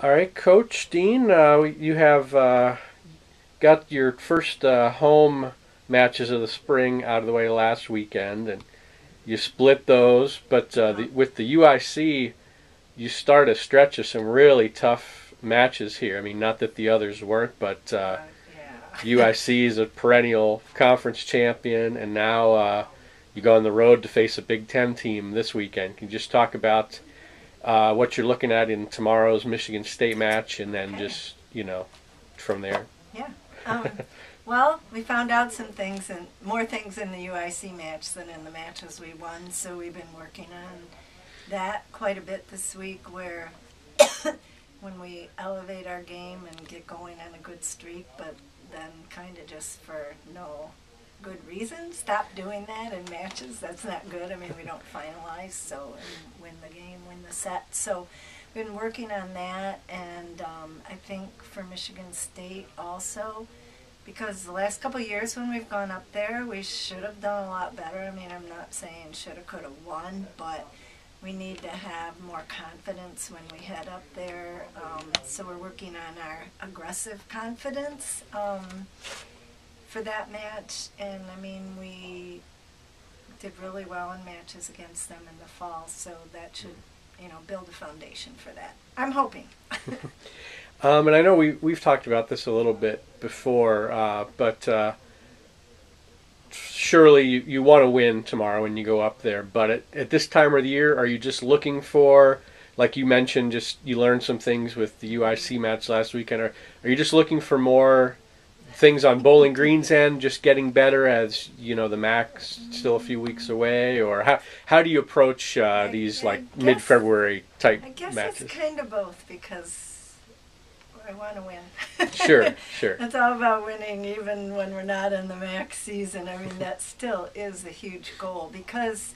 All right, Coach Dean, you have got your first home matches of the spring out of the way last weekend, and you split those. But with the UIC, you start a stretch of some really tough matches here. I mean, not that the others weren't, but Yeah. UIC is a perennial conference champion, and now you go on the road to face a Big Ten team this weekend. Can you just talk about what you're looking at in tomorrow's Michigan State match, and then Okay. just from there. Yeah. Well, we found out some things and more things in the UIC match than in the matches we won, so we've been working on that quite a bit this week where when we elevate our game and get going on a good streak, but then kind of just for no good reason, stop doing that in matches. That's not good. I mean, we don't finalize, so and win the game, win the set. So been working on that, and I think for Michigan State also, because the last couple of years when we've gone up there, we should have done a lot better. I mean, I'm not saying shoulda, coulda, won, but we need to have more confidence when we head up there. So we're working on our aggressive confidence for that match. And I mean, we did really well in matches against them in the fall, so that should, build a foundation for that. I'm hoping. And I know we've talked about this a little bit before, but surely you want to win tomorrow when you go up there. But at this time of the year, are you just looking for, like you mentioned, just you learned some things with the UIC match last weekend? Are you just looking for more things on Bowling Green's end, just getting better as the MAC's still a few weeks away, or how do you approach these like mid-February type I guess matches? it's kind of both because I want to win. Sure, sure. It's all about winning, even when we're not in the MAC season. I mean, that still is a huge goal because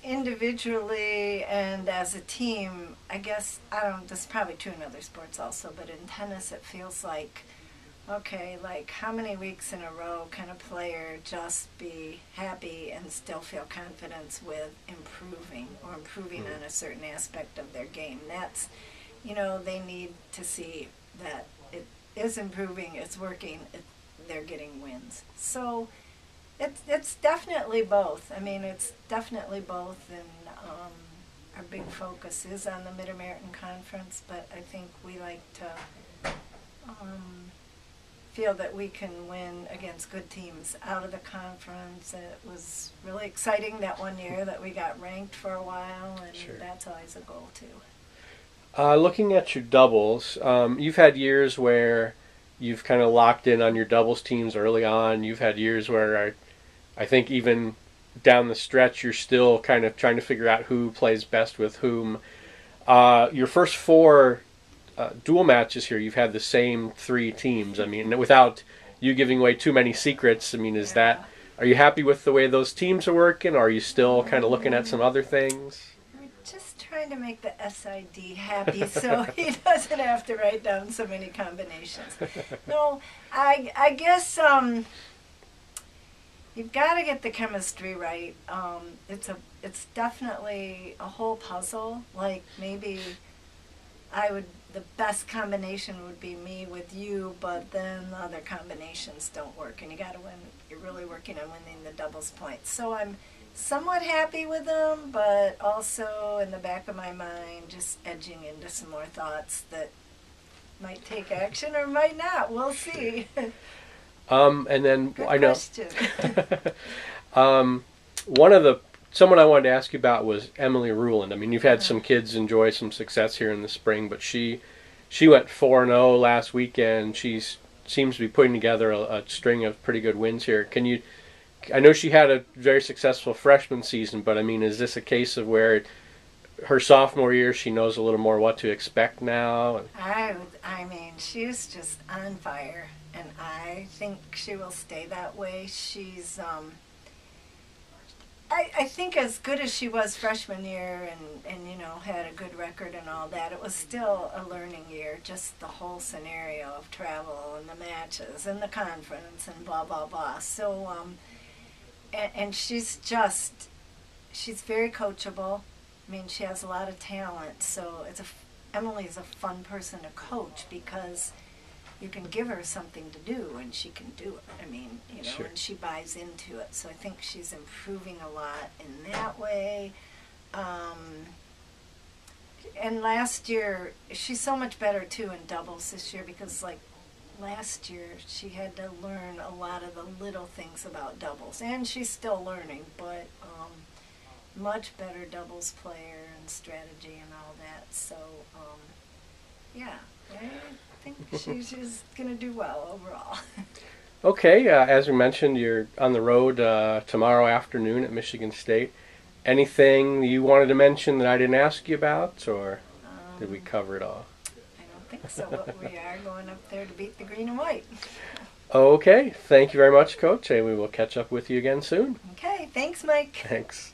individually and as a team, I guess, I don't, this is probably true in other sports also, but in tennis it feels like, okay, like how many weeks in a row can a player just be happy and still feel confidence with improving on a certain aspect of their game? That's, they need to see that it is improving, it's working, they're getting wins. So it's definitely both. I mean, it's definitely both, and our big focus is on the Mid-American Conference, but I think we like to feel that we can win against good teams out of the conference. It was really exciting that one year that we got ranked for a while, and Sure. that's always a goal too. Looking at your doubles, you've had years where you've kind of locked in on your doubles teams early on. You've had years where I think even down the stretch, you're still kind of trying to figure out who plays best with whom. Your first four dual matches here, you've had the same three teams. I mean, without you giving away too many secrets, I mean, Yeah. are you happy with the way those teams are working? Or are you still kind of looking at some other things? We're just trying to make the SID happy so he doesn't have to write down so many combinations. No, I guess you've got to get the chemistry right. It's definitely a whole puzzle. Like maybe the best combination would be me with you, but then the other combinations don't work, and you're really working on winning the doubles points. So I'm somewhat happy with them, but also in the back of my mind, just edging into some more thoughts that might take action or might not. We'll see. And then Good I know question. um, one of the someone I wanted to ask you about was Emily Ruland. I mean, you've had some kids enjoy some success here in the spring, but she went 4-0 last weekend. She seems to be putting together a string of pretty good wins here. I know she had a very successful freshman season, but I mean, is this a case of where her sophomore year she knows a little more what to expect now? I mean, she's just on fire, and I think she will stay that way. She's I think as good as she was freshman year and had a good record and all that, it was still a learning year, just the whole scenario of travel and the matches and the conference and blah blah blah. So and she's very coachable. I mean, she has a lot of talent, so it's Emily's a fun person to coach because you can give her something to do and she can do it. I mean, you know, Sure. and she buys into it. So I think she's improving a lot in that way. And last year, she's so much better too in doubles this year because, like, last year she had to learn a lot of the little things about doubles, and she's still learning, but much better doubles player and strategy and all that. So, yeah, I think she's just going to do well overall. Okay, as we mentioned, you're on the road tomorrow afternoon at Michigan State. Anything you wanted to mention that I didn't ask you about, or did we cover it all? I don't think so, but we are going up there to beat the green and white. Okay, thank you very much, Coach, and we will catch up with you again soon. Okay, thanks, Mike. Thanks.